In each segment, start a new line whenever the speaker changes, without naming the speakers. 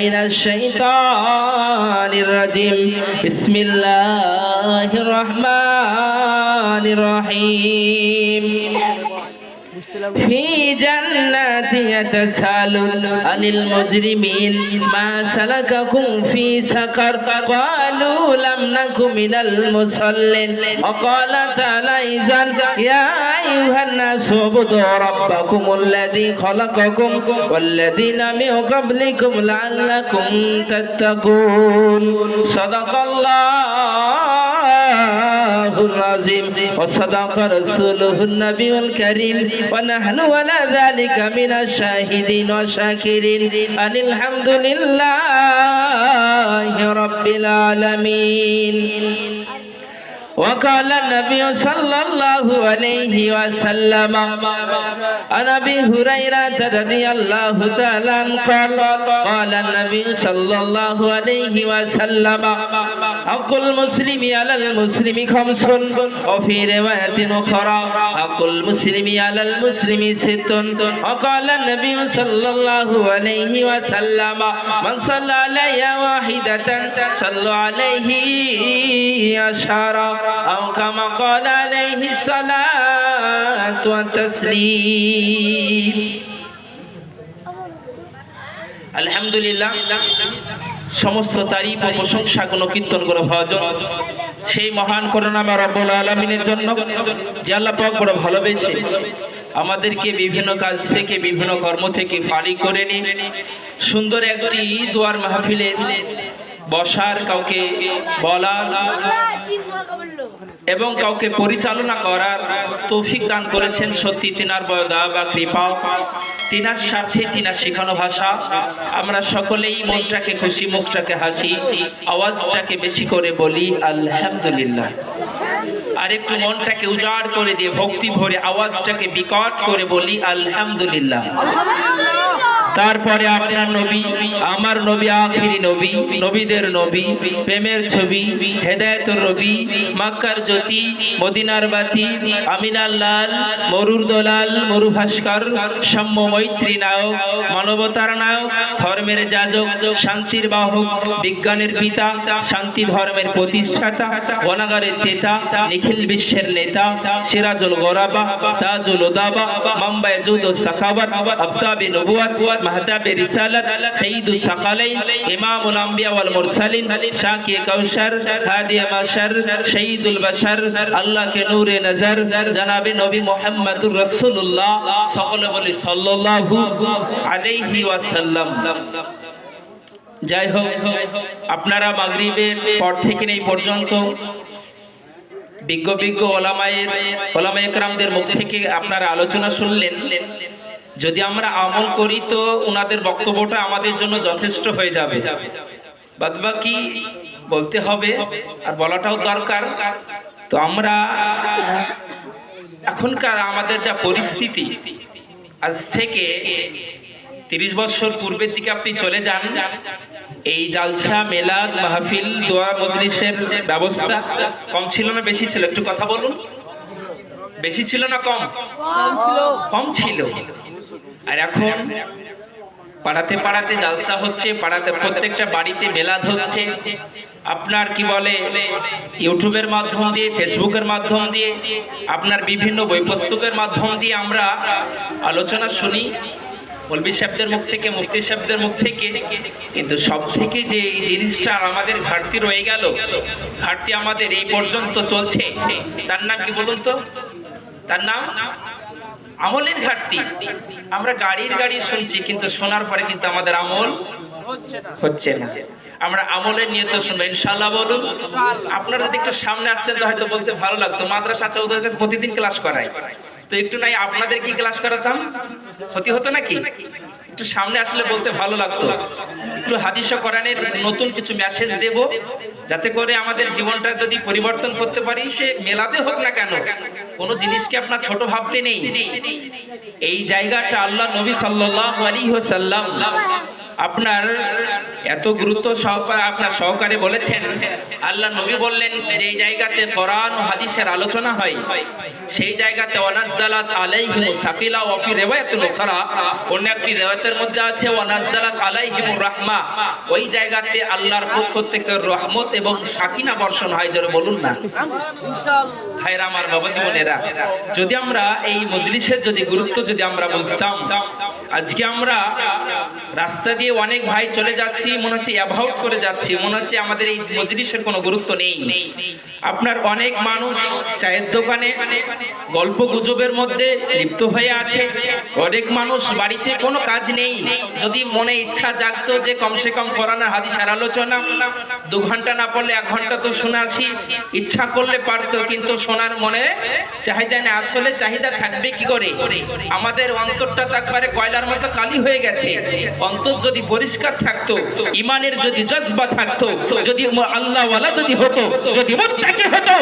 من الشيطان الرجيم بسم الله الرحمن الرحيم في جنات يتساءلون عن المجرمين ما سلككم في سقر قالوا لم نك من المصلين وقال تعالى يا أيها الناس اعبدوا ربكم الذي خلقكم والذين من قبلكم لعلكم تتقون صدق الله العظيم وصدق رسوله النبي الكريم ونحن على ذلك من الشاهدين والشاكرين أن الحمد لله رب العالمين. وقال النبي صلى الله عليه وسلم عن ابي هريره رضي الله تعالى عنه قال النبي صلى الله عليه وسلم حق المسلم على المسلم خمس وفي روايه اخرى حق المسلم على المسلم ست. وقال النبي صلى الله عليه وسلم من صلى علي واحده صلى عليه عشرا أو كما قال عليه الصلاة والتسليم. আলহামদুলিল্লাহ, সমস্ত তারিফ ও প্রশংসা গুণ কীর্তন করে ভজন সেই মহান করুণাময় রব্বুল আলামিনের জন্য যে আল্লাহ পাক বড় ভালোবেসে আমাদেরকে বিভিন্ন কাজ থেকে বিভিন্ন কর্ম থেকে ফারিগ করে নিয়ে সুন্দর একটি দোয়ার মাহফিলে বসার, কাউকে বলার এবং কাউকে পরিচালনা করার তৌফিক দান করেছেন। সত্যি তিনার বড় দয়া বা কৃপা, তিনার স্বার্থে তিনার শেখানো ভাষা। আমরা সকলেই মনটাকে খুশি, মুখটাকে হাসি, আওয়াজটাকে বেশি করে বলি আলহামদুলিল্লাহ। আর একটু মনটাকে উজাড় করে দিয়ে ভক্তি ভরে আওয়াজটাকে বিকট করে বলি আলহামদুলিল্লাহ। তারপরে আপনার নবী, আমার নবী, আখিরি নবী, নবীদের নবী, প্রেমের ছবি, হেদায়েতের রবি, মক্কার জ্যোতি, মদিনার বাতি, আমিনার লাল, মরুর দলাল, মরু ভাস্কর, সাম্য মৈত্রী নায়ক, মানবতার নায়ক, ধর্মের যাজক, শান্তির বাহক, বিজ্ঞানের পিতা, শান্তি ধর্মের প্রতিষ্ঠাতা, গণাগারের নেতা, নিখিল বিশ্বের নেতা, সিরাজুল গোরাবা, তাজুল উদাবা, মাম্বায়ে জুদ ও সাখাওয়াত, আফতাবে নবুওয়াত, মাহতাবে রিসালাত, সাইয়্যিদুস সাকালাইন, ইমামুল আম্বিয়া ওয়াল মুরসালিন, শাকিয়ে কাউসার, হাদিয়ে মাশার, শহীদুল বাশার, আল্লাহ কে নূরে নজর, জনাবে নবী মুহাম্মদুর রাসূলুল্লাহ, সকলে বলি সাল্লাল্লাহু আলাইহি ওয়াসাল্লাম। যাই হোক, আপনারা মাগরিবের পর থেকে এই পর্যন্ত বিজ্ঞ ওলামায়ে কেরামদের মুখ থেকে আপনারা আলোচনা শুনলেন। যদি আমরা আমল করি তো ওনাদের বক্তব্যটা আমাদের জন্য যথেষ্ট হয়ে যাবে, বাদবাকি বলতে হবে আর বলাটাও দরকার। তো আমরা এখনকার আমাদের যা পরিস্থিতি, আজ থেকে 30 বছর পূর্বের দিকে আপনি চলে যান, এই জালসা, মেলাদ, মাহফিল, দোয়া মজলিসের ব্যবস্থা কম ছিল না বেশি ছিল? একটু কথা বলুন। বেশি ছিল না কম? কম ছিল। আর এখন পাড়াতে পাড়াতে জালসা হচ্ছে, পাড়াতে প্রত্যেকটা বাড়িতে মেলাদ হচ্ছে। আপনার কি বলে, ইউটিউবের মাধ্যম দিয়ে, ফেসবুকের মাধ্যম দিয়ে, আপনার বিভিন্ন বই পুস্তকের মাধ্যম দিয়ে আমরা আলোচনা শুনি মৌলভী সাহেবদের মুখ থেকে, মুফতি সাহেবদের মুখ থেকে। কিন্তু সব থেকে যে জিনিসটা আমাদের ঘাটতি রয়ে গেল, ঘাটতি আমাদের এই পর্যন্ত চলছে, তার নাম কি বলুন তো? তার নাম আমলের ঘাটতি। আমরা গাড়ি শুনছি, কিন্তু শোনার পরে কিন্তু আমাদের আমল হচ্ছে না। আমরা আমলের নিয়ত শুনবো ইনশাআল্লাহ। বলুন। আপনারা যদি একটু সামনে আসতেন তো হয়তো বলতে ভালো লাগতো। মাদ্রাসা আছে, ওদেরকে প্রতিদিন ক্লাস করায়, তো একটু নাই আপনাদের কি ক্লাস করাতাম, ক্ষতি হতো নাকি? একটু সামনে আসলে বলতে ভালো লাগতো। একটু হাদিস ও কোরআনের নতুন কিছু মেসেজ দেব, যাতে করে আমাদের জীবনটা যদি পরিবর্তন করতে পারি, সে মেলাতে হোক না কেন, কোনো জিনিসকে আপনার ছোট ভাবতে নেই। এই জায়গাটা আল্লাহ নবী সাল্লাল্লাহু আলাইহি ওয়াসাল্লাম আপনার এত গুরুত্ব সহকারে আপনার সহকারে বলেছেন। আল্লাহ নবী বললেন যেই জায়গাতে কোরআন ও হাদিসের আলোচনা হয় সেই জায়গাতে ওয়ানাজ্জালাত আলাইহিমুস সাকিলা ওয়া ফি রিওয়ায়াতুল উখরা, অন্য একটি রিওয়ায়াতের মধ্যে আছে ওয়ানাজ্জালাত আলাইহিমুর রাহমা, ওই জায়গাতে আল্লাহর পক্ষ থেকে রহমত এবং সাকিনা বর্ষণ হয়। জোরে বলুন না ইনশাআল্লাহ। ভাইরা আমার, বাবা জীবনেরা, যদি আমরা এই মজলিসের যদি গুরুত্ব যদি আমরা বুঝতাম, আজকে আমরা রাস্তা দিয়ে অনেক ভাই চলে যাচ্ছি, মনে হচ্ছে অ্যাভয়েড করে যাচ্ছি, মনে হচ্ছে আমাদের এই মজলিসের কোনো গুরুত্ব নেই। আপনার অনেক মানুষ চায়ের দোকানে গল্প গুজবের মধ্যে লিপ্ত হয়ে আছে, অনেক মানুষ বাড়িতে কোনো কাজ নেই, যদি মনে ইচ্ছা জাগতো যে কমসে কম কোরআন হাদিসের আলোচনা 2 ঘন্টা না পড়লে 1 ঘন্টা তো শুনে আসি, ইচ্ছা করলে পারতো, কিন্তু শোনার মনে চাহিদা নেই। আসলে চাহিদা থাকবে কি করে? আমাদের অন্তরটা তো একবারে কয়লার মতো কালি হয়ে গেছে। অন্তর যদি পরিষ্কার থাকতো, ইমানের যদি জজবা থাকতো, যদি আল্লাহ ওয়ালা যদি হতো, যদি মুত্তাকি হতো,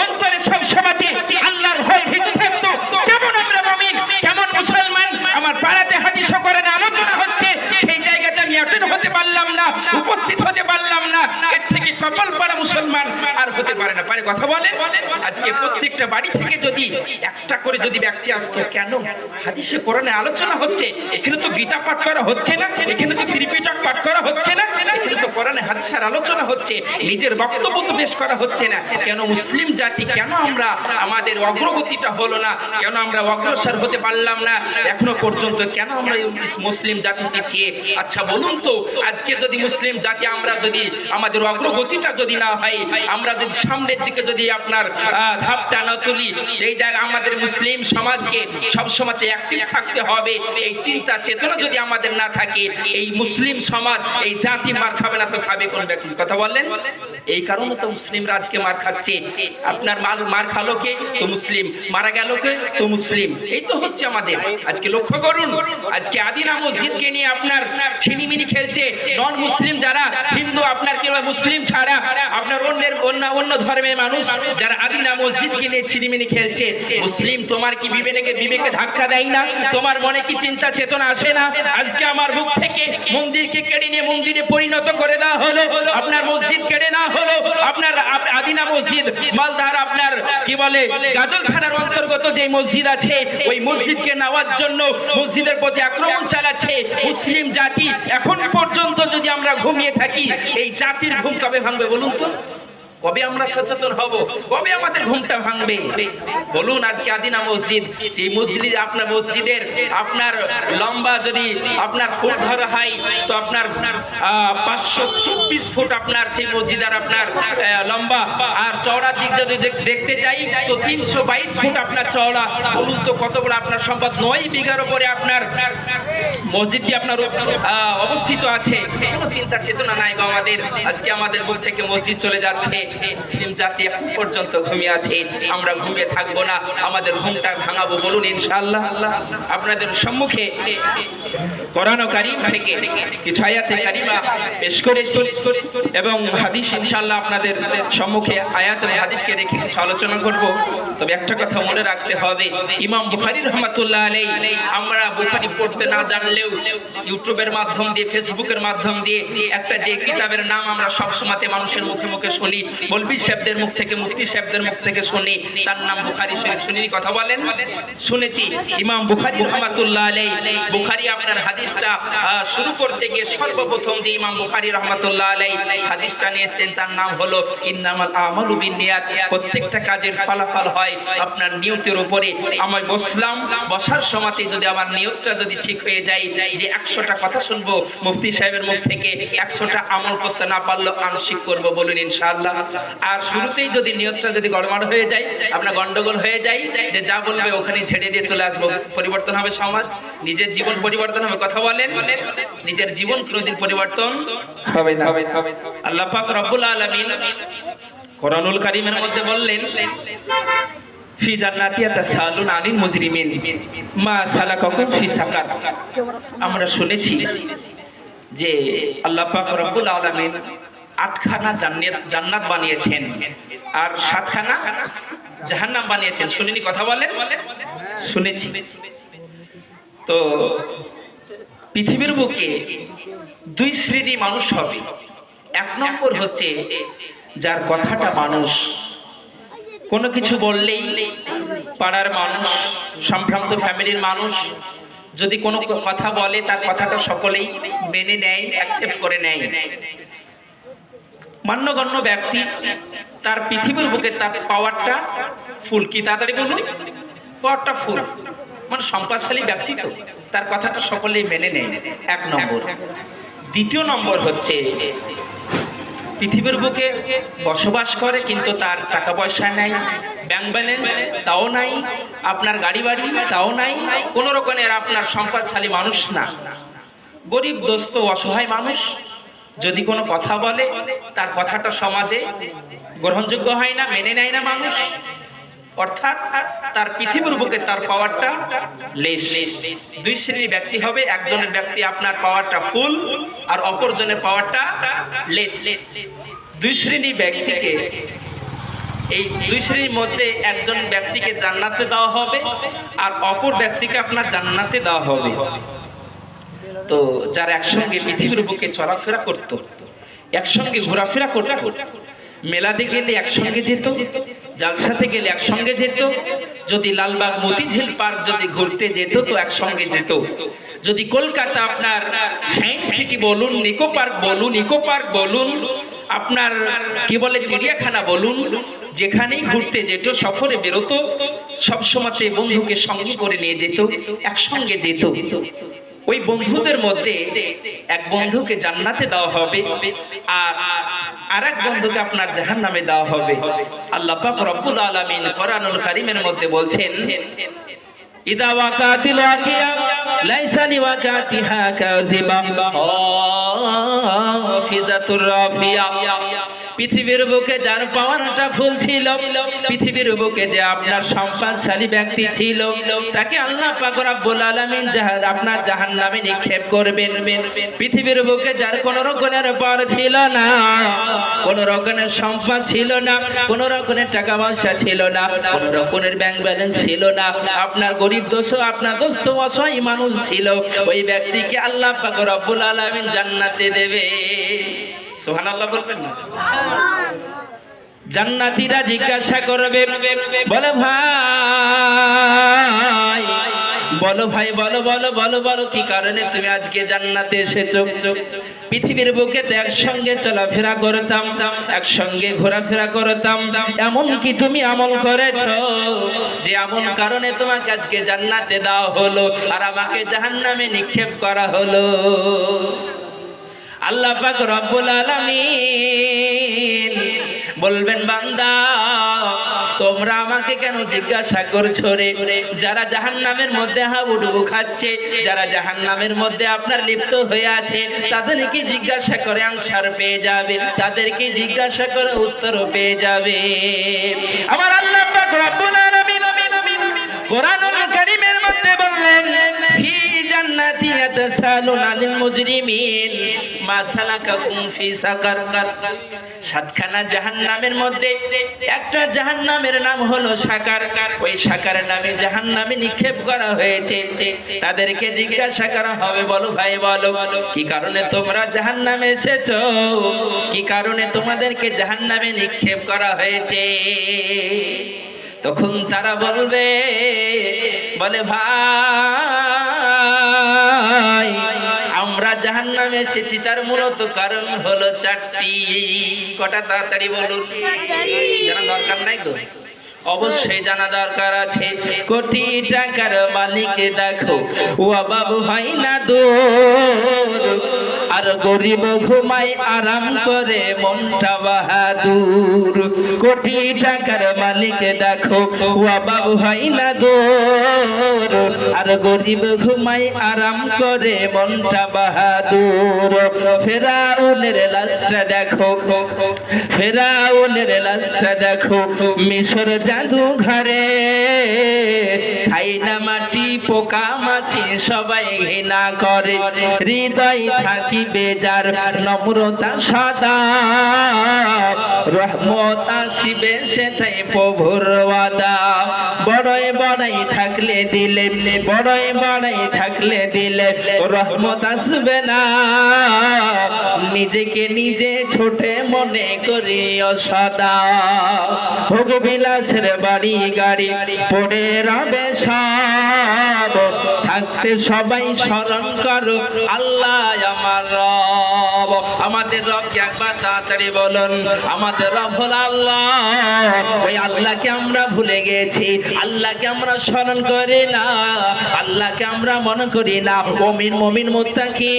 অন্তরে সব সময়তে আল্লাহর ভয় ভীতি থাকতো, কেমন আমরা মুমিন, কেমন মুসলমান, আমার পাড়াতে হাদিস কোরআন আলোচনা হচ্ছে, সেই জায়গাতে আমি অ্যাটেন্ড হতে পারলাম না, উপস্থিত হতে পারলাম না, এর থেকে কপাল পাড়া মুসলমান আর হতে পারে না। পারে কথা বলেন? আজকে প্রত্যেকটা বাড়ি থেকে যদি একটা করে যদি ব্যক্তি আসতো, কেন হাদিসে কোরআনে আলোচনা হচ্ছে, এখানে তো গীতা পাঠ করা হচ্ছে না, এখানে তো ত্রিপিটক পাঠ করা হচ্ছে না, এখানে তো কোরআনে হাদিসের আলোচনা হচ্ছে, নিজের বক্তব্য তো পেশ করা হচ্ছে না, কেন মুসলিম জাতি, কেন আমরা আমাদের অগ্রগতিটা হলো না, কেন আমরা অগ্রসর হতে পারলাম না এখনো পর্যন্ত, কেন আমরা মুসলিম জাতি পিছিয়ে? আচ্ছা বলুন তো, আজকে যদি মুসলিম জাতি আমরা যদি আমাদের অগ্রগতিটা যদি না হয়, আমরা যদি সামনের দিকে যদি আপনার ধাপটা না তুলি, সেই জায়গায় আমাদের মুসলিম সমাজকে সবসময় অ্যাক্টিভ থাকতে হবে, এই চিন্তা চেতনা যদি আমাদের না থাকে, এই মুসলিম সমাজ এই জাতি মার খাবে না তো খাবে কোন ব্যক্তি? কথা বললেন? এই কারণে তো মুসলিমরা আজকে মার খাচ্ছে। আপনার মার খালো কে? তো মুসলিম। মারা গেল কে? তো মুসলিম। এই তো হচ্ছে আমাদের। আজকে লক্ষ্য করুন, আজকে আদিনা মসজিদকে নিয়ে আপনার ছিনিমিনি খেলছে নন মুসলিম যারা, হিন্দু আপনার কিংবা মুসলিম ছাড়া আপনার অন্য ধর্মের মানুষ যারা আদিনা মসজিদকে নিয়ে ছিনিমিনি খেলছে। মুসলিম, তোমার কি বিবেকে ধাক্কা দেয় না? তোমার মনে কি চিন্তা চেতনা আসে না? আজকে আমার বুক থেকে মন্দিরকে কেড়ে নিয়ে মন্দিরে পরিণত করে দেওয়া হলো, আপনার মসজিদ কেড়ে না হলো, আপনার আদিনা মসজিদ মালদার আপনার কি বলে গাজল থানার অন্তর্গত যে মসজিদ আছে, ওই মসজিদকে নেওয়ার জন্য মসজিদের প্রতি আক্রমণ চালাচ্ছে মুসলিম জাতি। এখন পর্যন্ত যদি আমরা ঘুমিয়ে থাকি, এই জাতির ঘুম কবে ভাঙবে বলুন তো? কবে আমরা সচেতন হব? কবে আমাদের ঘুমটা ভাঙবে বলুন? আজকে আদিনা মসজিদ, যে মসজিদ আপনার মসজিদের আপনার লম্বা যদি আপনার ফুট ধরা হয় তো আপনার 524 ফুট আপনার সেই মসজিদের আপনার লম্বা, আর চওড়ার দিক যদি দেখতে যাই তো 322 ফুট আপনার চওড়া। বলুন তো কত বড় আপনার সম্পদ? 9 বিঘার উপরে আপনার মসজিদটি আপনার অবস্থিত আছে। কোনো চিন্তা চেতনা নাই গো আমাদের। আজকে আমাদের বুক থেকে মসজিদ চলে যাচ্ছে। মুসলিম জাতি এখন পর্যন্ত ঘুমিয়ে আছে, আমরা ঘুমিয়ে থাকবো না, আমাদের ঘুমটা ভাঙাবো বলুন ইনশাআল্লাহ। আপনাদের সম্মুখে কোরআন কারীম থেকে কিছু আয়াতে কারিমা পেশ করেছি এবং হাদিস ইনশাআল্লাহ আপনাদের সম্মুখে আয়াত এবং হাদিসকে রেখে কিছু আলোচনা করব। তবে একটা কথা মনে রাখতে হবে, ইমাম বুখারী রাহমাতুল্লাহ আলাইহি, আমরা বুখারী পড়তে না জানলেও ইউটিউবের মাধ্যম দিয়ে, ফেসবুকের মাধ্যম দিয়ে একটা যে কিতাবের নাম আমরা সবসময় মানুষের মুখে মুখে শুনি, মৌলভী সাহেবদের মুখ থেকে, মুফতি সাহেবদের মুখ থেকে শুনি, তার নাম বুখারী শরীফ। শুনিনি? কথা বলেন? শুনেছি। ইমাম বুখারী রাহমাতুল্লাহ আলাইহি, বুখারী আপনার হাদিসটা শুরু করতে গিয়ে সর্বপ্রথম যে ইমাম বুখারী রাহমাতুল্লাহ আলাইহি হাদিসটা নিয়েছেন তার নাম হলো ইন্নামাল আমালু বিন্নিয়াত। প্রত্যেকটা কাজের ফলাফল হয় আপনার নিয়তের উপরে। আমি বসলাম, বসার সময়তে যদি আমার নিয়তটা যদি ঠিক হয়ে যায় যে 100টা কথা শুনবো মুফতি সাহেবের মুখ থেকে, 100টা আমল করতে না পারলেও আংশিক করব বলুন ইনশাআল্লাহ। আর শুরুতেই যদি নিয়তটা যদি গড়বড় হয়ে যায়, আপনার গন্ডগোল হয়ে যায়, যে যা বলবে ওখানে ছেড়ে দিয়ে চলে আসবো, পরিবর্তন হবে সমাজ, নিজের জীবন পরিবর্তন হবে। কথা বলেন? নিজের জীবন কোনোদিন পরিবর্তন হবে না। আল্লাহ পাক রব্বুল আলামিন কোরআনুল কারীমের মধ্যে বললেন, ফি জান্নাতি ইয়াতাসালুন আনিল মুজরিমিন মা সালাকাকুম ফি সাকার। আমরা শুনেছি যে আল্লাহ পাক রব্বুল আলামিন 8খানা জান্নাত বানিয়েছেন আর 7খানা জাহান্নাম বানিয়েছেন। শুনিনি? কথা বলেন? শুনেছি। তো পৃথিবীর বুকে দুই শ্রেণী মানুষ হবে। এক নম্বর হচ্ছে যার কথাটা মানুষ কোনো কিছু বললেই পাড়ার মানুষ, সম্ভ্রান্ত ফ্যামিলির মানুষ যদি কোনো কথা বলে তার কথাটা সকলেই মেনে নেয়, অ্যাকসেপ্ট করে নেয়। মান্যগণ্য ব্যক্তি, তার পৃথিবীর বুকে তার পাওয়ারটা ফুল। কি তাড়াতাড়ি বলুন, পাওয়ারটা ফুল, মানে সম্পদশালী ব্যক্তি, তো তার কথাটা সকলেই মেনে নেয়, এক নম্বর। দ্বিতীয় নম্বর হচ্ছে পৃথিবীর বুকে বসবাস করে কিন্তু তার টাকা পয়সা নাই, ব্যাংক ব্যালেন্স তাও নাই, আপনার গাড়ি বাড়ি তাও নাই, কোনো রকমের আপনার সম্পদশালী মানুষ না, গরিব দোস্ত অসহায় মানুষ। যদি কোনো কথা বলে তার কথাটা সমাজে গ্রহণযোগ্য হয় না, মেনে নেয় না মানুষ, অর্থাৎ তার পৃথিবীর বুকে তার পাওয়ারটা লেস। দুই শ্রেণীর ব্যক্তি হবে, একজনের ব্যক্তি আপনার পাওয়ারটা ফুল আর অপরজনের পাওয়ারটা লেস। দুই শ্রেণী ব্যক্তিকে, এই দুই শ্রেণীর মধ্যে একজন ব্যক্তিকে জান্নাতে দেওয়া হবে আর অপর ব্যক্তিকে আপনার জান্নাতে দেওয়া হবে। তো যারা একসঙ্গে পৃথিবীর বুকে চলাফেরা করত, একসঙ্গে ঘোরাফেরা করত, মেলাতে গেলে একসঙ্গে যেত, জালসাতে গেলে একসঙ্গে যেত, যদি লালবাগ মতিঝিল পার্ক যদি ঘুরতে যেত তো একসঙ্গে যেত, যদি কলকাতা আপনার সায়েন্স সিটি বলুন, ইকো পার্ক বলুন, আপনার কি বলে চিড়িয়াখানা বলুন, যেখানেই ঘুরতে যেত, সফরে বেরোতো, সবসময়তে বন্ধুকে সঙ্গে করে নিয়ে যেত, একসঙ্গে যেত। ওই বন্ধুদের মধ্যে এক বন্ধুকে জান্নাতে দেওয়া হবে আর আরেক বন্ধুকে আপনার জাহান্নামে দেওয়া হবে। আল্লাহ পাক রব্বুল আলামিন কোরআনুল কারীমের মধ্যে বলছেন, ইদা ওয়াকাতিল ওয়াকিয়া লাইসা লিওয়াকাতিহা কাযিবা হাফিজাতুর রাফিয়া। পৃথিবীর বুকে যার পাওয়ারটা ফুল ছিল, পৃথিবীর বুকে যে আপনার সম্পদশালী ব্যক্তি ছিল, তাকে আল্লাহ পাক রব্বুল আলামিন আপনার জাহান্নামে নিক্ষেপ করবেন। পৃথিবীর বুকে যার কোনো রকমের পাওয়ার ছিল না, কোনো রকমের সম্পদ ছিল না, কোনো রকমের টাকা পয়সা ছিল না, কোনো রকমের ব্যাংক ব্যালেন্স ছিল না, আপনার গরিব দোস্ত, আপনার দোস্ত অসহায় মানুষ ছিল, ওই ব্যক্তিকে আল্লাহ পাক রব্বুল আলামিন জান্নাতে দেবে। সুবহানাল্লাহ বলবেন না? জান্নাতীরা জিজ্ঞাসা করবে, বলে ভাই, বলো ভাই, বলো কি কারণে তুমি আজকে জান্নাতে এসেছো? পৃথিবীর বুকে তো একসঙ্গে চলাফেরা করতাম, একসঙ্গে ঘোরাফেরা করতাম, এমন কি তুমি আমল করেছো যে এমন কারণে তোমাকে আজকে জান্নাতে দেওয়া হলো আর আমাকে জাহান্নামে নিক্ষেপ করা হলো? আল্লাহ পাক রব্বুল আলামিন বলবেন, বান্দা তোমরা আমাকে কেন জিজ্ঞাসা করছো রে? যারা জাহান্নামের মধ্যে হাবুডুবু খাচ্ছে, যারা জাহান্নামের মধ্যে আপনার লিপ্ত হয়ে আছে, তাদেরকে জিজ্ঞাসা করে আনসার পেয়ে যাবে, তাদেরকে জিজ্ঞাসা করে উত্তরও পেয়ে যাবে। আমার আল্লাহ পাক রব্বুল আলামিন কোরআনুল কারীমের মধ্যে বললেন, ফি জান্নাতি ইয়াতাসালুনা লিল মুজরিমিন মা সালাকাকুম ফি সাকার। সাতখানা জাহান্নামের মধ্যে একটা জাহান্নামের নাম হলো সাকার। ওই সাকার নামে জাহান্নামে নিক্ষেপ করা হয়েছে। তাদেরকে জিজ্ঞাসা করা হবে, বলো ভাই বলো, কি কারণে তোমরা জাহান্নামে এসেছো? কি কারণে তোমাদেরকে জাহান্নামে নিক্ষেপ করা হয়েছে? তখন তারা বলবে, বলে ভাই, আমরা জাহান্নামে এসেছি তার মূলত কারণ হলো চারটি। কটা? তাড়াতাড়ি বলুন, জানা দরকার নাই তো? অবশ্যই জানা দরকার আছে। কোটি টাকার মালিকে দেখো ও বাবু হয় না দূর, আর গরিব ঘুমায় আরাম করে মনটা বাহাদুর। কোটি টাকার মালিকে দেখো ও বাবু হয় না দূর, আর গরিব ঘুমায় আরাম করে মনটা বাহাদুর। ফেরাউনের লাশটা দেখো, ফেরাউনের লাশটা দেখো মিশর জাদু ঘরে, খাই না মাটি পোকা মাছি সবাই ঘৃণা করে, হৃদয় থাকি বেজার নম্রতা সদা, রহমত আসিবে সেটাই প্রভুর ওয়াদা। বড়ই বড়াই থাকলে দিলে, বড়ই বড়াই থাকলে দিলে রহমত আসবে না, নিজেকে নিজে ছোটে মনে করি সদা। ভোগ বিলাসের বাড়ি গাড়ি পড়ে রবে সব, থাকতে সবাই স্মরণ করো আল্লাহ আমার রব। আমাদের রবকে একবার তাড়াতাড়ি বলুন, আমাদের রব হল আল্লাহ। ওই আল্লাহকে আমরা ভুলে গেছি, আল্লাহকে আমরা স্মরণ করি না, আল্লাহকে আমরা মনে করি না। মুমিন মুমিন মুত্তাকি,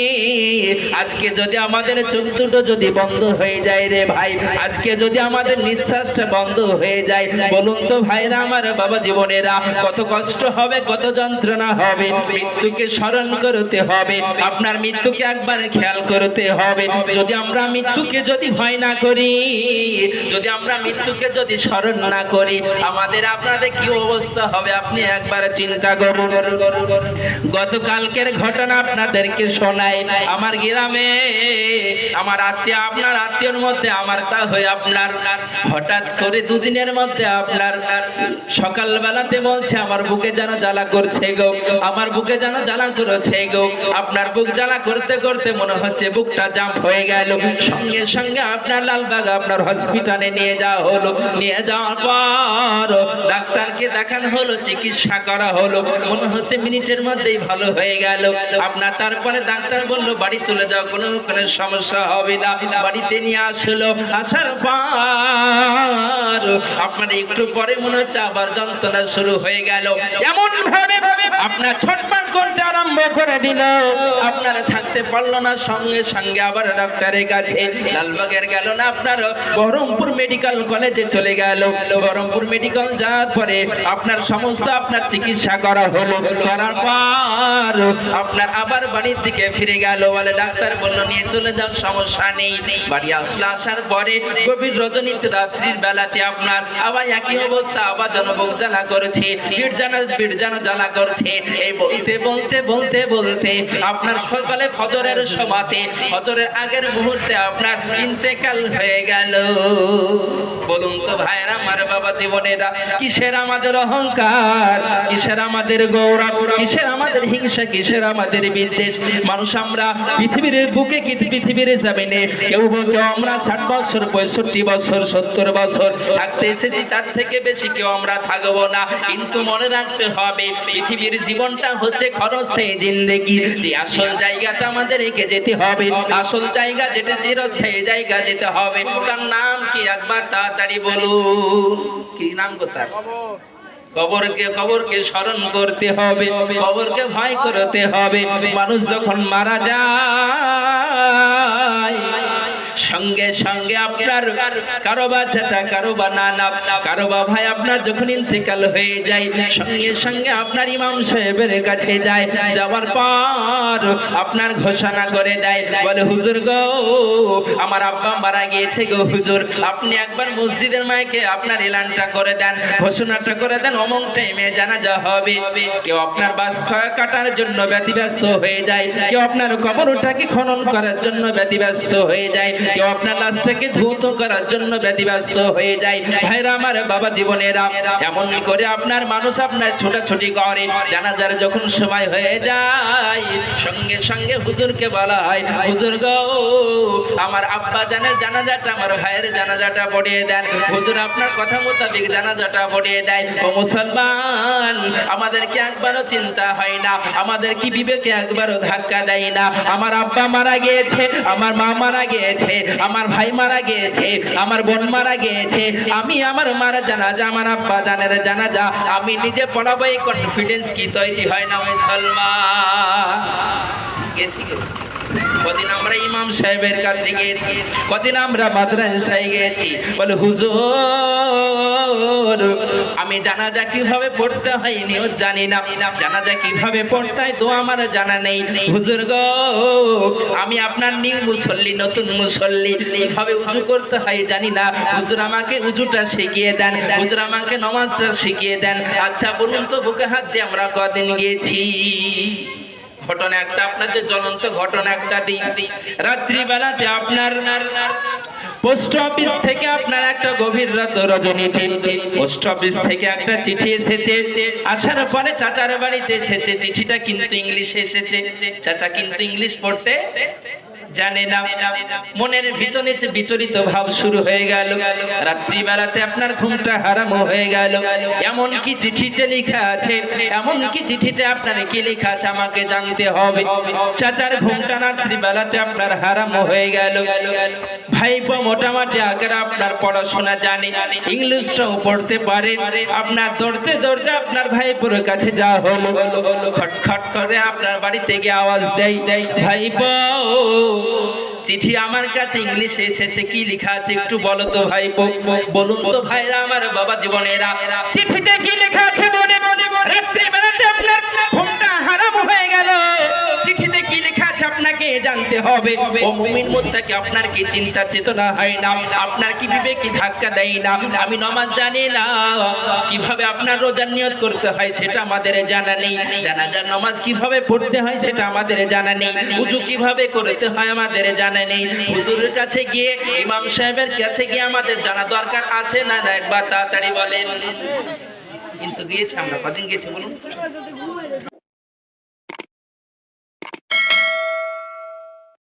আজকে যদি আমাদের চোখ দুটো যদি বন্ধ হয়ে যায় রে ভাই, আজকে যদি আমাদের নিঃশ্বাসটা বন্ধ হয়ে যায়, বলুন তো ভাইরা আমার, বাবা জীবনেরা, কত কষ্ট হবে, কত যন্ত্রণা হবে। মৃত্যুকে স্মরণ করতে হবে, আপনার মৃত্যুকে একবার খেয়াল করতে হবে। যদি আমরা মৃত্যুকে যদি ভয় না করি, যদি আমরা মৃত্যুকে যদি স্মরণ না করি, আমাদের আপনাদের কি অবস্থা হবে আপনি একবার চিন্তা করুন। গতকালকের ঘটনা আপনাদেরকে শোনাই। আমার গ্রামে আমার আত্মীয়, আপনার আত্মীয়র মধ্যে আমার তা হয়ে আপনার হঠাৎ করে দুদিনের মধ্যে আপনার সকালবেলাতে বলছে আমার বুকে যেন জ্বালা করছে গো, আমার বুকে যেন জ্বালা করেছে গো। আপনার বুক জ্বালা করতে করতে মনে হচ্ছে বুকটা জাম হয়ে গেল। সঙ্গে সঙ্গে আপনার লালবাগ আপনার হসপিটালে নিয়ে যাওয়া হলো। নিয়ে যাওয়ার পর ডাক্তারকে দেখানো হলো, চিকিৎসা করা হলো, মনে হচ্ছে মিনিটের মধ্যেই ভালো হয়ে গেল আপনার। তারপরে ডাক্তার বললো বাড়ি চলে যাও, কোনো সমস্যা হবে না। বাড়িতে নিয়ে আসলো, আসার পর আপনার একটু পরে মনে হচ্ছে আবার যন্ত্রণা শুরু হয়ে গেল। এমন ভাবে আপনার ছটফট করতে আরম্ভ করে দিল, আপনারা থাকতে পারলো না। সঙ্গে সঙ্গে আবার ডাক্তারের কাছে লালবাগের গেল না, আপনার বহরমপুর মেডিকেল কলেজে চলে গেল। বহরমপুর মেডিকেল যাওয়ার পরে আপনার সমস্ত আপনার চিকিৎসা করা হলো। করার পর আপনার আবার বাড়ির দিকে ফিরে গেল। বলে ডাক্তার বললো নিয়ে চলে যান, সমস্যা নেই। বাড়ি আসলো, আসার পরে গভীর রজনীতে রাত্রির বেলাতে আপনার আবার একই অবস্থা, আবার যেন বুক জ্বালা করেছে, পিঠ যেন জ্বালা করছে। এই বলতে বলতে বলতে বলতে আপনার সকালে ফজরের সময়তে, ফজরের আগের মুহূর্তে আপনার ইন্তেকাল হয়ে গেল। বলুন তো ভাইরা আমার, বাবা জীবনেরা, কিসের আমাদের অহংকার, কিসের আমাদের গৌরব, কিসের আমাদের হিংসা, কিসের আমাদের বিদ্বেষ। মানুষ আমরা পৃথিবীর বুকে, পৃথিবীর জমিনে কেউ আমরা 60 বছর, 65 বছর, 70 বছর থাকতে এসেছি, তার থেকে বেশি কেউ আমরা থাকবো না। কিন্তু মনে রাখতে হবে পৃথিবীর জীবনটা হচ্ছে ক্ষণস্থায়ী জিন্দেগি। যে আসল জায়গাটা আমাদের রেখে যেতে হবে, আসল জায়গা যেটা চিরস্থায়ী জায়গা যেতে হবে, তার নাম কি একবার তাড়াতাড়ি বলুন। কি নাম কোথায়? কবরকে স্মরণ করতে হবে, কবরকে ভয় করতে হবে। মানুষ যখন মারা যায়, সঙ্গে সঙ্গে আপনার কারো বা চাচা, কারো বা নানা, কারো বা ভাই আপনার যখন ইন্তেকাল হয়ে যায়, সঙ্গে সঙ্গে আপনার ইমাম সাহেবের কাছে যায়। যাওয়ার পর আপনার ঘোষণা করে দেয়, বলে হুজুর গো, আমার আব্বা মারা গিয়েছে গো হুজুর, আপনি একবার মসজিদের মাইকে আপনার এলানটা করে দেন, ঘোষণাটা করে দেন, অমুক টাইমে জানাজা হবে। কেউ আপনার বাস কাটার জন্য ব্যতিব্যস্ত হয়ে যায়, কেউ আপনার কবরটাকে খনন করার জন্য ব্যতিব্যস্ত হয়ে যায়, কেউ আপনার লাশটাকে ধৌত করার জন্য ব্যতিব্যস্ত হয়ে যায়। ভাইরা আমার, বাবা জীবনেরা, এমন করে আপনার মানুষ আপনার ছোটাছুটি করে। জানাজার যখন সময় হয়ে যায়, সঙ্গে সঙ্গে হুজুরকে বলা হয়, হুজুর গো, আমার আব্বা জানের জানাজাটা, আমার ভাইয়ের জানাজাটা পড়িয়ে দেন। হুজুর আপনার কথা মোতাবেক জানাজাটা পড়িয়ে দেয়। ও মুসলমান, আমাদেরকে একবারও চিন্তা হয় না, আমাদের কি বিবেকে একবারও ধাক্কা দেয় না? আমার আব্বা মারা গিয়েছে, আমার মা মারা গিয়েছে, আমার ভাই মারা গিয়েছে, আমার বোন মারা গিয়েছে, আমি আমার মারা জানাজা, আমার আব্বা জানের জানাজা আমি নিজে পড়াবো, এই কনফিডেন্স কি তৈরি হয় না মুসলমান? গেছি কদিন আমরা ইমাম সাহেবের কাছে গিয়েছি, কদিন আমরা মাদ্রাসায় গিয়েছি, বলে হুজুর আমি জানাজা কিভাবে পড়তে হয় নিও জানি না, জানাজা কিভাবে পড়তে হয় তো আমার জানা নেই। হুজুর গো, আমি আপনার নিউ মুসল্লি, নতুন মুসল্লি, কিভাবে উজু করতে হয় জানি না। হুজুর আমাকে উজুটা শিখিয়ে দেন, হুজুর আমাকে নামাজটা শিখিয়ে দেন। আচ্ছা বলুন তো, বুকে হাত দিয়ে আমরা কদিন গিয়েছি? ঘটনা একটা, আপনার যে জ্বলন্ত ঘটনা একটা দিই। রাত্রিবেলাতে আপনার পোস্ট অফিস থেকে আপনার একটা গভীর রাত রজনীতে পোস্ট অফিস থেকে একটা চিঠি এসেছে। আসার পরে চাচার বাড়িতে এসেছে। চিঠিটা কিন্তু ইংলিশে এসেছে। চাচা কিন্তু ইংলিশ পড়তে জানে না। মনের ভিতরে যে বিচলিত ভাব শুরু হয়ে গেল। রাত্রিবেলাতে আপনার ঘুমটা হারাম হয়ে গেল। এমন কি চিঠিতে লেখা আছে, এমন কি চিঠিতে আপনার কি লেখা আছে আমাকে জানতে হবে। চাচার ঘুমটা রাত্রিবেলাতে আপনার হারাম হয়ে গেল। ভাইপো মোটামুটি আগের আপনার পড়াশোনা জানে, ইংলিশটাও পড়তে পারে। আপনার দৌড়তে দৌড়তে আপনার ভাইপোর কাছে যাওয়া হলো। খটখট করে আপনার বাড়িতে গিয়ে আওয়াজ দেয়, ভাইপো চিঠি আমার কাছে ইংলিশে এসেছে, কি লেখা আছে একটু বলো তো ভাইপো। বলুন তো ভাইরা আমার, বাবা জীবনেরা, চিঠিতে কি লেখা আছে বলে। রাত্রিবেলাতে আপনার ঘুমটা হারাম হয়ে গেল। চিঠিতে কি লেখা আছে আপনাকে জানতে হবে। ও মুমিন মুত্তাকি, আপনার কি চিন্তা চেতনা হয় না? আপনার কি বিবেকে ধাক্কা দেয় না? আমি নামাজ জানি না, কিভাবে আপনার রোজার নিয়ত করতে হয় সেটা আমাদের জানা নেই। জানাজার নামাজ কিভাবে পড়তে হয় সেটা আমাদের জানা নেই। উযু কিভাবে করতে হয় আমাদের জানা নেই। হুজুরের কাছে গিয়ে, ইমাম সাহেবের কাছে গিয়ে আমাদের জানা দরকার আছে না? একবার তাড়াতাড়ি বলেন। কিন্তু গিয়েছি আমরা, কদিন গেছি বলুন?